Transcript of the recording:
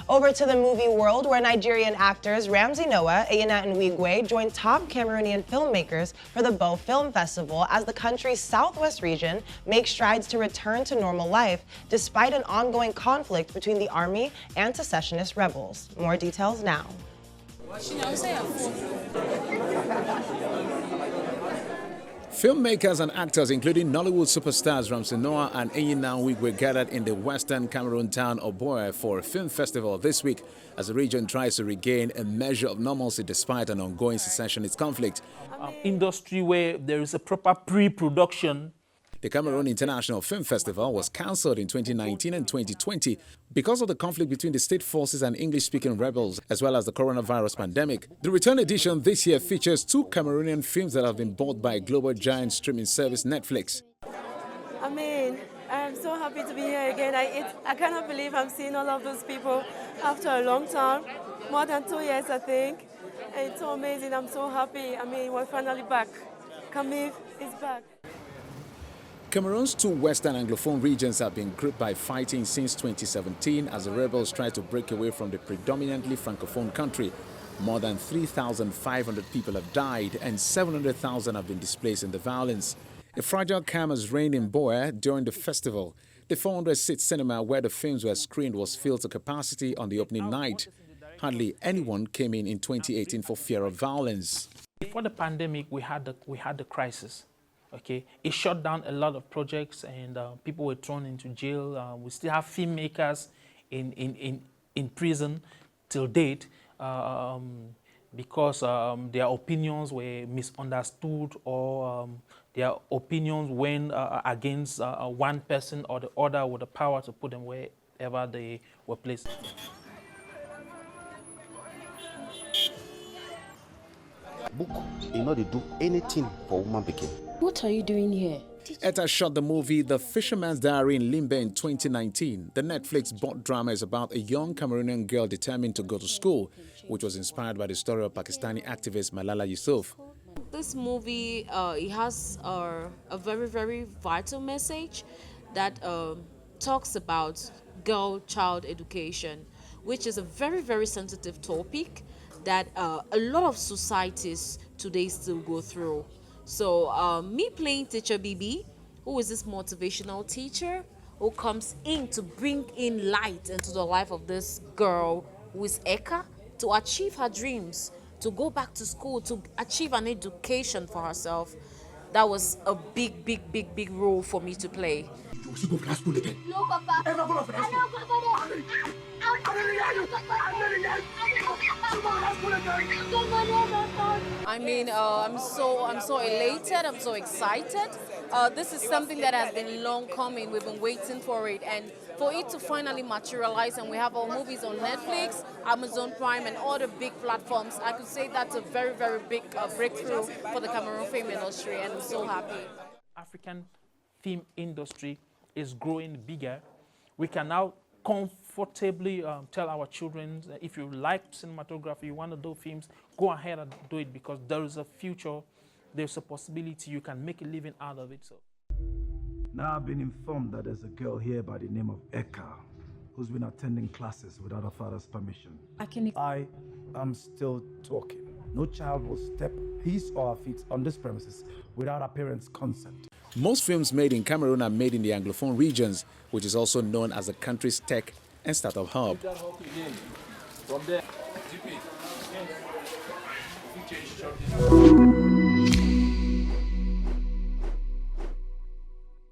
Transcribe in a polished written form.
Over to the movie world, where Nigerian actors Ramsey, Nouah, Eyinna, and Nwigwe joined top Camerounian filmmakers for the Buea Film Festival as the country's southwest region makes strides to return to normal life despite an ongoing conflict between the army and secessionist rebels. More details now. Filmmakers and actors, including Nollywood superstars Ramsey, Nouah, and Eyinna Nwigwe, gathered in the western Cameroon town of Buea for a film festival this week as the region tries to regain a measure of normalcy despite an ongoing secessionist conflict. Industry where there is a proper pre-production. The Cameroon International Film Festival was cancelled in 2019 and 2020 because of the conflict between the state forces and English-speaking rebels, as well as the coronavirus pandemic. The return edition this year features 2 Cameroonian films that have been bought by global giant streaming service Netflix. I'm so happy to be here again. I cannot believe I'm seeing all of those people after a long time, more than 2 years, I think. And it's so amazing. I'm so happy. We're finally back. Camille is back. Cameroon's 2 Western Anglophone regions have been gripped by fighting since 2017 as the rebels try to break away from the predominantly Francophone country. More than 3,500 people have died and 700,000 have been displaced in the violence. A fragile calm has reigned in Buea during the festival. The 400-seat cinema where the films were screened was filled to capacity on the opening night. Hardly anyone came in 2018 for fear of violence. Before the pandemic, we had the crisis. Okay, it shut down a lot of projects and people were thrown into jail. We still have filmmakers in prison till date because their opinions were misunderstood or their opinions went against one person or the other with the power to put them wherever they were placed. Book, they do anything for woman begin. What are you doing here? ETA shot the movie The Fisherman's Diary in Limbe in 2019. The Netflix-bought drama is about a young Cameroonian girl determined to go to school, which was inspired by the story of Pakistani activist Malala Yousafzai. This movie it has a very, very vital message that talks about girl-child education, which is a very, very sensitive topic that a lot of societies today still go through. So me playing Teacher BB, who is this motivational teacher who comes in to bring in light into the life of this girl who is Eka to achieve her dreams, to go back to school, to achieve an education for herself. That was a big, big, big, big role for me to play. You go to school again? No, Papa. I'm not going to school. I'm so elated. I'm so excited. This is something that has been long coming. We've been waiting for it, and for it to finally materialize. And we have our movies on Netflix, Amazon Prime, and other big platforms. I could say that's a very, very big breakthrough for the Cameroon film industry, and I'm so happy. African film industry is growing bigger. We can now comfortably tell our children that if you like cinematography, you want to do films, go ahead and do it, because there is a future, there's a possibility you can make a living out of it. So now I've been informed that there's a girl here by the name of Eka who's been attending classes without her father's permission. I am still talking. No child will step his or her feet on this premises without her parents' consent. Most films made in Cameroon are made in the Anglophone regions, which is also known as the country's tech and startup hub.